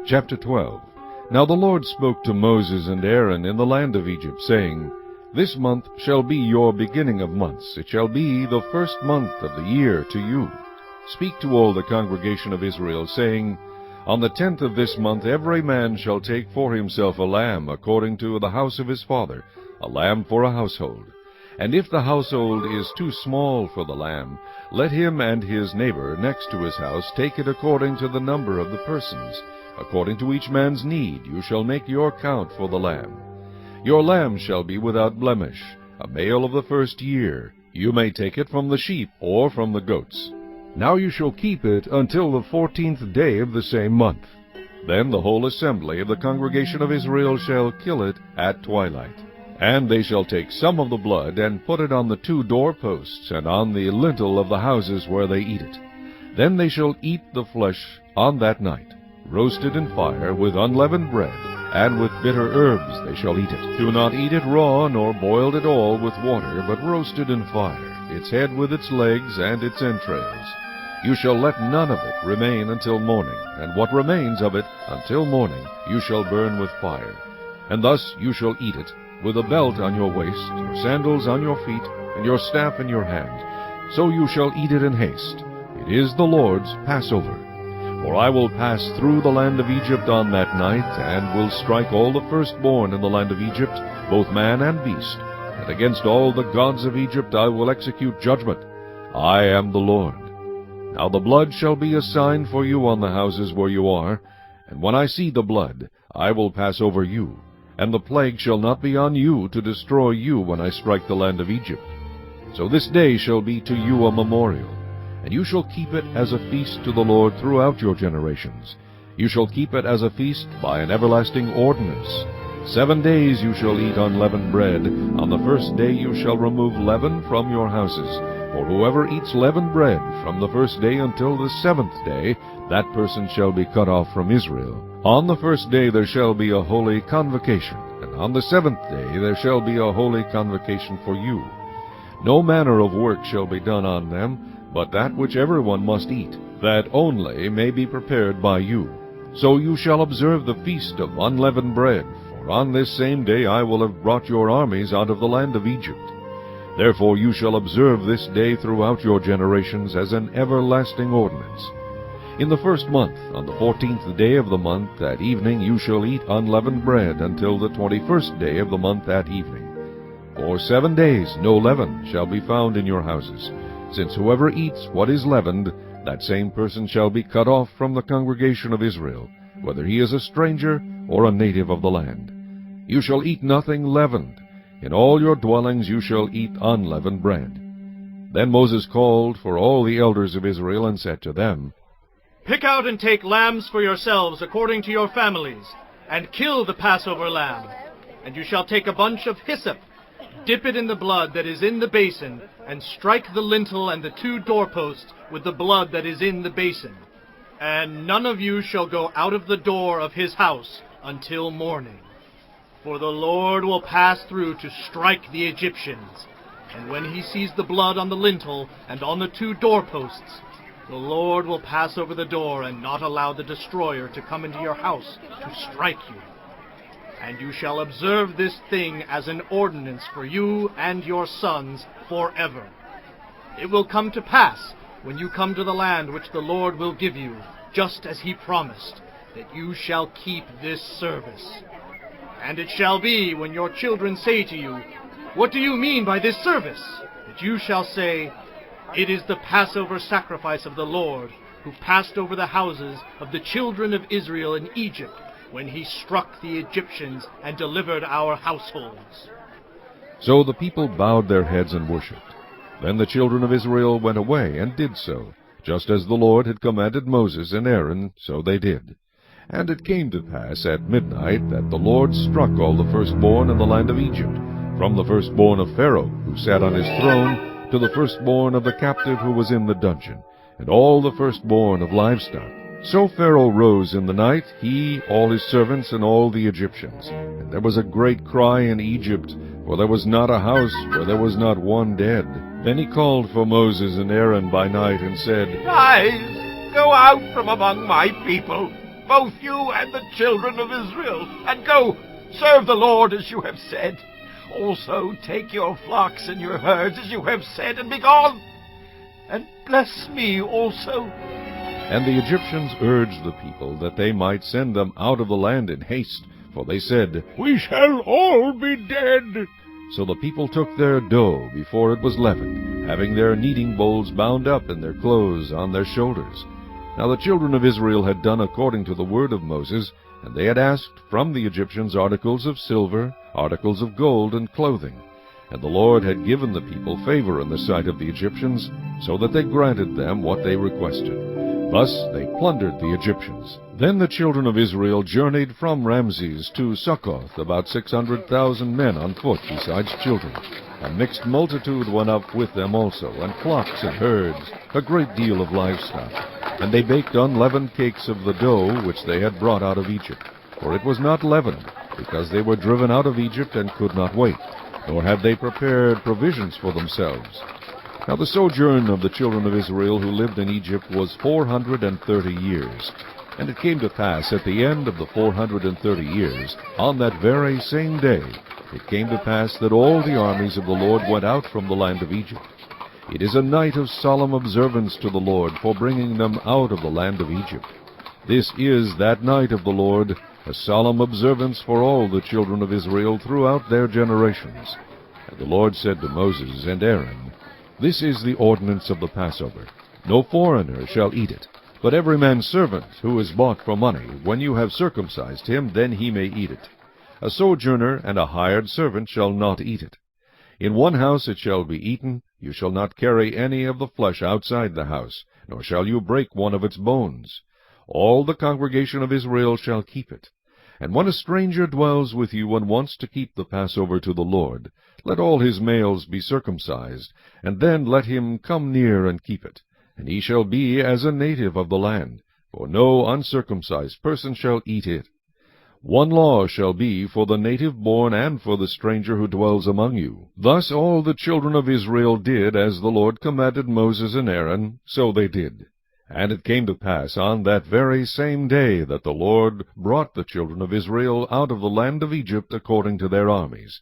Chapter 12. Now the Lord spoke to Moses and Aaron in the land of Egypt, saying, This month shall be your beginning of months. It shall be the first month of the year to you. Speak to all the congregation of Israel, saying, On the 10th of this month every man shall take for himself a lamb according to the house of his father, a lamb for a household. And if the household is too small for the lamb, let him and his neighbor next to his house take it according to the number of the persons. According to each man's need you shall make your count for the lamb. Your lamb shall be without blemish, a male of the first year. You may take it from the sheep or from the goats. Now you shall keep it until the 14th day of the same month. Then the whole assembly of the congregation of Israel shall kill it at twilight. And they shall take some of the blood and put it on the 2 doorposts and on the lintel of the houses where they eat it. Then they shall eat the flesh on that night, roasted in fire with unleavened bread, and with bitter herbs they shall eat it. Do not eat it raw, nor boiled at all with water, but roasted in fire, its head with its legs and its entrails. You shall let none of it remain until morning, and what remains of it until morning you shall burn with fire. And thus you shall eat it, with a belt on your waist, your sandals on your feet, and your staff in your hand. So you shall eat it in haste. It is the Lord's Passover. For I will pass through the land of Egypt on that night, and will strike all the firstborn in the land of Egypt, both man and beast. And against all the gods of Egypt I will execute judgment. I am the Lord. Now the blood shall be a sign for you on the houses where you are, and when I see the blood, I will pass over you. And the plague shall not be on you to destroy you when I strike the land of Egypt. So this day shall be to you a memorial, and you shall keep it as a feast to the Lord throughout your generations. You shall keep it as a feast by an everlasting ordinance. 7 days you shall eat unleavened bread. On the first day you shall remove leaven from your houses. For whoever eats leavened bread from the first day until the 7th day, that person shall be cut off from Israel. On the first day there shall be a holy convocation, and on the 7th day there shall be a holy convocation for you. No manner of work shall be done on them, but that which everyone must eat, that only may be prepared by you. So you shall observe the feast of unleavened bread, for on this same day I will have brought your armies out of the land of Egypt. Therefore you shall observe this day throughout your generations as an everlasting ordinance. In the first month, on the 14th day of the month at evening, you shall eat unleavened bread until the 21st day of the month at evening. For 7 days no leaven shall be found in your houses, since whoever eats what is leavened, that same person shall be cut off from the congregation of Israel, whether he is a stranger or a native of the land. You shall eat nothing leavened. In all your dwellings you shall eat unleavened bread. Then Moses called for all the elders of Israel and said to them, Pick out and take lambs for yourselves according to your families, and kill the Passover lamb. And you shall take a bunch of hyssop, dip it in the blood that is in the basin, and strike the lintel and the 2 doorposts with the blood that is in the basin. And none of you shall go out of the door of his house until morning. For the Lord will pass through to strike the Egyptians. And when he sees the blood on the lintel and on the 2 doorposts, the Lord will pass over the door and not allow the destroyer to come into your house to strike you. And you shall observe this thing as an ordinance for you and your sons forever. It will come to pass, when you come to the land which the Lord will give you, just as he promised, that you shall keep this service. And it shall be, when your children say to you, What do you mean by this service? That you shall say, It is the Passover sacrifice of the Lord, who passed over the houses of the children of Israel in Egypt, when he struck the Egyptians and delivered our households. So the people bowed their heads and worshipped. Then the children of Israel went away and did so, just as the Lord had commanded Moses and Aaron, so they did. And it came to pass at midnight that the Lord struck all the firstborn in the land of Egypt, from the firstborn of Pharaoh, who sat on his throne, to the firstborn of the captive who was in the dungeon, and all the firstborn of livestock. So Pharaoh rose in the night, he, all his servants, and all the Egyptians. And there was a great cry in Egypt, for there was not a house where there was not one dead. Then he called for Moses and Aaron by night, and said, Rise, go out from among my people, both you and the children of Israel, and go, serve the Lord as you have said. Also take your flocks and your herds as you have said, and be gone, and bless me also. And the Egyptians urged the people that they might send them out of the land in haste, for they said, "We shall all be dead." So the people took their dough before it was leavened, having their kneading bowls bound up in their clothes on their shoulders. Now the children of Israel had done according to the word of Moses, and they had asked from the Egyptians articles of silver, articles of gold, and clothing. And the Lord had given the people favor in the sight of the Egyptians, so that they granted them what they requested. Thus they plundered the Egyptians. Then the children of Israel journeyed from Ramses to Succoth, about 600,000 men on foot, besides children. A mixed multitude went up with them also, and flocks and herds, a great deal of livestock. And they baked unleavened cakes of the dough which they had brought out of Egypt. For it was not leavened, because they were driven out of Egypt and could not wait, nor had they prepared provisions for themselves. Now the sojourn of the children of Israel who lived in Egypt was 430 years. And it came to pass at the end of the 430 years, on that very same day, it came to pass that all the armies of the Lord went out from the land of Egypt. It is a night of solemn observance to the Lord for bringing them out of the land of Egypt. This is that night of the Lord, a solemn observance for all the children of Israel throughout their generations. And the Lord said to Moses and Aaron, "This is the ordinance of the Passover. No foreigner shall eat it, but every man's servant who is bought for money, when you have circumcised him, then he may eat it. A sojourner and a hired servant shall not eat it. In one house it shall be eaten. You shall not carry any of the flesh outside the house, nor shall you break one of its bones. All the congregation of Israel shall keep it. And when a stranger dwells with you and wants to keep the Passover to the Lord, let all his males be circumcised, and then let him come near and keep it. And he shall be as a native of the land, for no uncircumcised person shall eat it. One law shall be for the native born and for the stranger who dwells among you." Thus all the children of Israel did as the Lord commanded Moses and Aaron, so they did. And it came to pass on that very same day that the Lord brought the children of Israel out of the land of Egypt according to their armies.